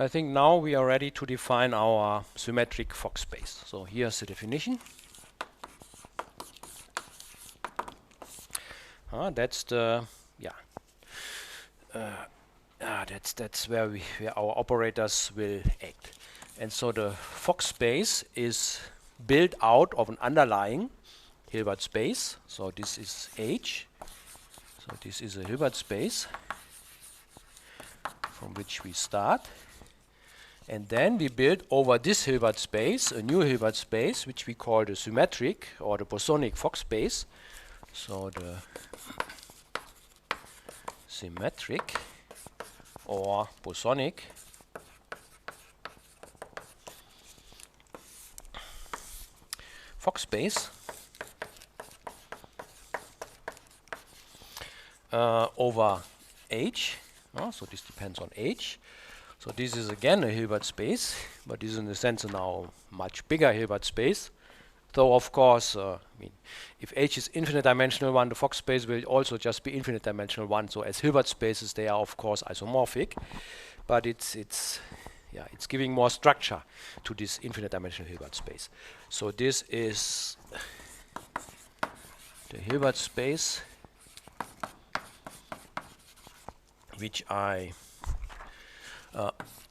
I think now we are ready to define our symmetric Fock space. So here's the definition. That's the that's where our operators will act. And so the Fock space is built out of an underlying Hilbert space. So this is H. So this is a Hilbert space from which we start. And then we build over this Hilbert space a new Hilbert space, which we call the symmetric or the bosonic Fock space. So the symmetric or bosonic Fock space over H. So this depends on H. So this is again a Hilbert space, but this is in a sense now much bigger Hilbert space. Though of course, if H is infinite dimensional one, the Fock space will also just be infinite dimensional one. So as Hilbert spaces, they are of course isomorphic, but it's giving more structure to this infinite dimensional Hilbert space. So this is the Hilbert space, which I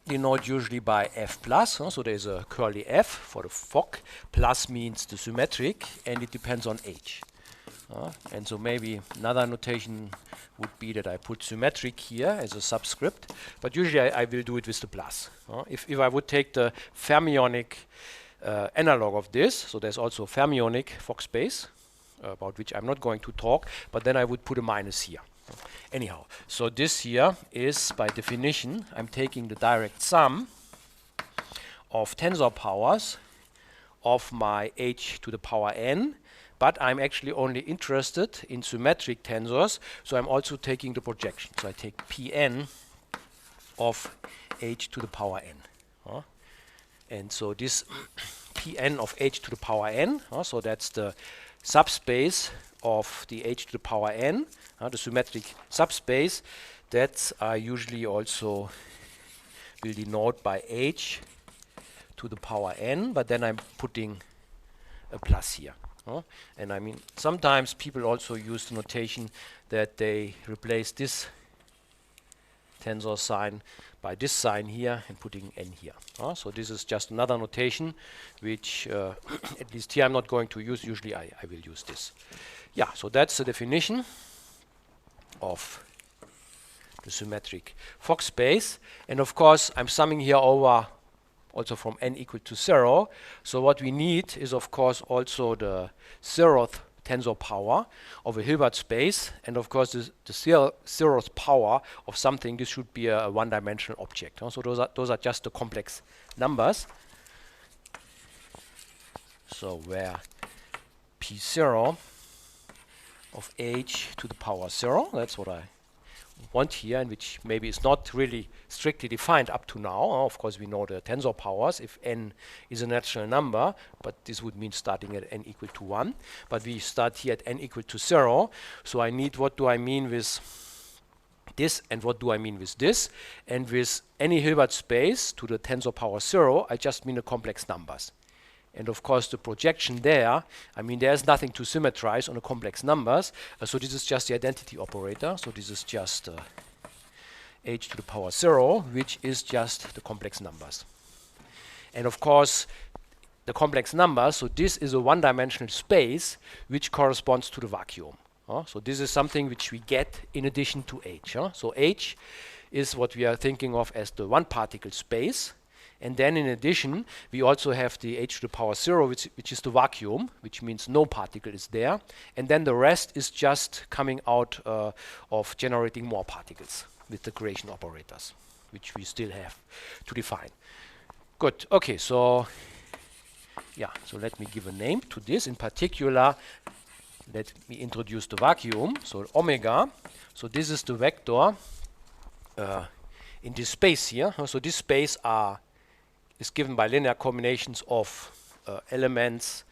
denote usually by F plus. So there is a curly F for the Fock. Plus means the symmetric, and it depends on H. And so maybe another notation would be that I put symmetric here as a subscript, but usually I will do it with the plus. If I would take the fermionic analog of this, so there's also a fermionic Fock space, about which I'm not going to talk, but then I would put a minus here. Anyhow, so this here is, by definition, I'm taking the direct sum of tensor powers of my h to the power n, but I'm actually only interested in symmetric tensors, so I'm also taking the projection. So I take Pn of h to the power n. And so this Pn of h to the power n, so that's the subspace of the h to the power n, the symmetric subspace, that I usually also will denote by h to the power n, but then I'm putting a plus here. And I mean, sometimes people also use the notation that they replace this tensor sign by this sign here and putting n here. So this is just another notation which at least here I'm not going to use. Usually I will use this. Yeah, so that's the definition of the symmetric Fock space. And of course I'm summing here over also from n equal to 0. So what we need is of course also the 0th tensor power of a Hilbert space, and of course the 0th power of something. This should be a one-dimensional object. So those are just the complex numbers. So where P0 of h to the power 0, that's what I want here, and which maybe is not really strictly defined up to now. Of course we know the tensor powers if n is a natural number, but this would mean starting at n equal to 1. But we start here at n equal to 0, so I need what do I mean with this and what do I mean with this. And with any Hilbert space to the tensor power 0, I just mean the complex numbers. And of course the projection there, I mean there's nothing to symmetrize on the complex numbers, so this is just the identity operator. So this is just h to the power 0, which is just the complex numbers. And of course the complex numbers, so this is a one-dimensional space which corresponds to the vacuum. So this is something which we get in addition to h. So h is what we are thinking of as the one-particle space. And then in addition, we also have the h to the power 0, which is the vacuum, which means no particle is there. And then the rest is just coming out of generating more particles with the creation operators, which we still have to define. Good. Okay, so yeah, so let me give a name to this. In particular, let me introduce the vacuum. So omega. So this is the vector in this space here. So this space is given by linear combinations of elements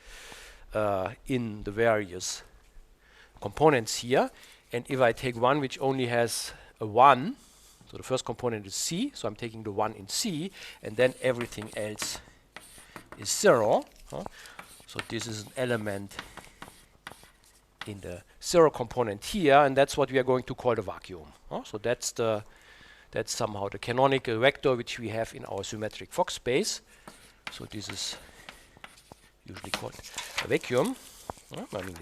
in the various components here. And if I take one which only has a 1, So the first component is C, so I'm taking the 1 in C, and then everything else is 0. So this is an element in the 0 component here, and that's what we are going to call the vacuum. So that's somehow the canonical vector which we have in our symmetric Fock space. So this is usually called a vacuum. I mean,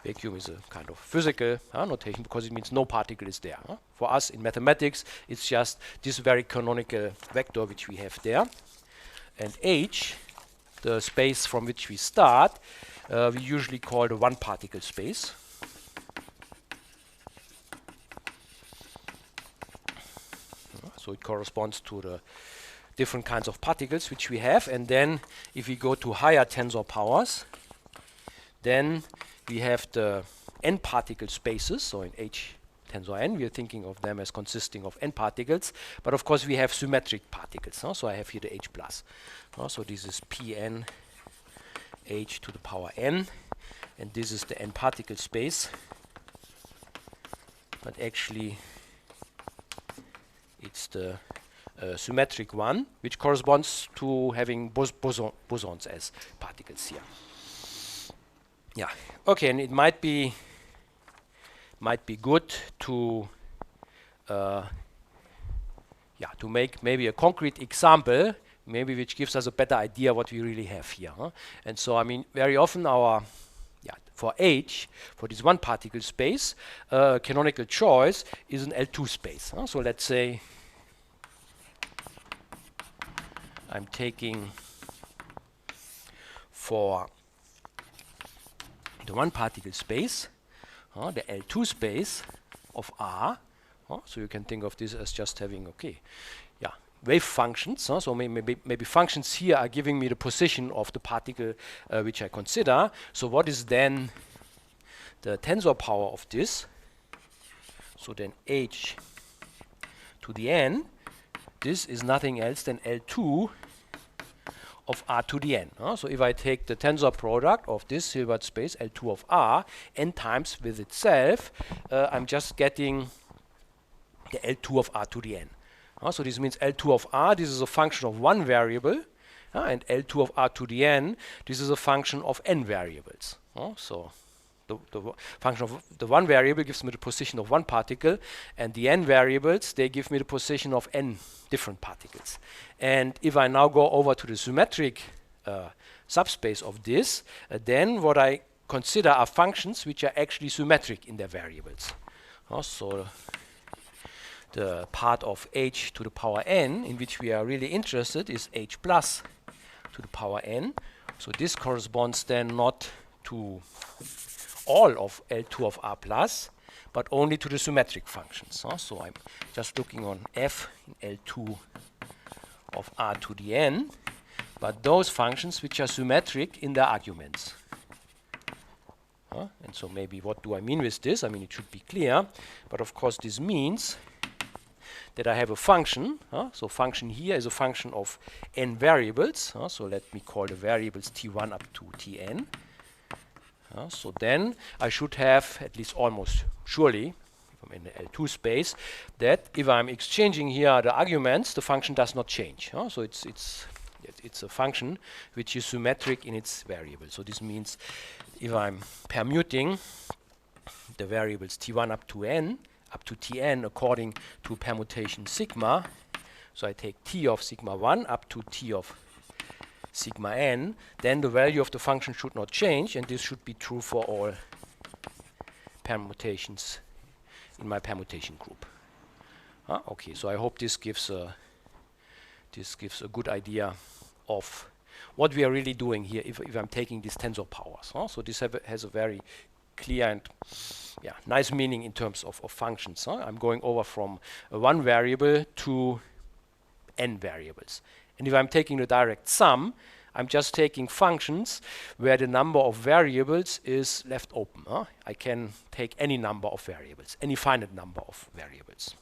vacuum is a kind of physical notation because it means no particle is there. For us in mathematics, it's just this very canonical vector which we have there. And H, the space from which we start, we usually call the one particle space. So it corresponds to the different kinds of particles which we have. And then if we go to higher tensor powers, then we have the n particle spaces. So in H tensor n, we are thinking of them as consisting of n particles. But of course, we have symmetric particles. So I have here the H plus. So this is Pn H to the power n. And this is the n particle space. But actually, it's the symmetric one, which corresponds to having bosons as particles here. Yeah. Okay, and it might be good to to make maybe a concrete example, maybe which gives us a better idea what we really have here. And so, I mean, very often for H, for this one particle space, canonical choice is an L2 space. So let's say I'm taking for the one particle space, the L2 space of R. So you can think of this as just having, wave functions. So maybe functions here are giving me the position of the particle which I consider. So what is then the tensor power of this? So then H to the n, this is nothing else than L2 of R to the n. So if I take the tensor product of this Hilbert space L2 of R n times with itself, I'm just getting the L2 of R to the n. So this means L2 of R, this is a function of one variable, and L2 of R to the n, this is a function of n variables. So the function of the one variable gives me the position of one particle, and the n variables, they give me the position of n different particles. And if I now go over to the symmetric subspace of this, then what I consider are functions which are actually symmetric in their variables. So the part of H to the power n in which we are really interested is H plus to the power n. So this corresponds then not to all of L2 of R plus, but only to the symmetric functions. So I'm just looking on F in L2 of R to the n, but those functions which are symmetric in their arguments. And so maybe what do I mean with this? I mean, it should be clear, but of course this means that I have a function. So function here is a function of n variables. So let me call the variables t1 up to tn. So then I should have, at least almost surely, if I'm in the L2 space, that if I'm exchanging here the arguments, the function does not change. So it's a function which is symmetric in its variable. So this means if I'm permuting the variables t1 up to n, up to tn according to permutation sigma, so I take t of sigma 1 up to t of sigma n, then the value of the function should not change, and this should be true for all permutations in my permutation group. Okay, so I hope this gives a good idea of what we are really doing here if I'm taking these tensor powers. So this has a very clear and nice meaning in terms of functions. I'm going over from one variable to n variables. And if I'm taking the direct sum, I'm just taking functions where the number of variables is left open. I can take any number of variables, any finite number of variables.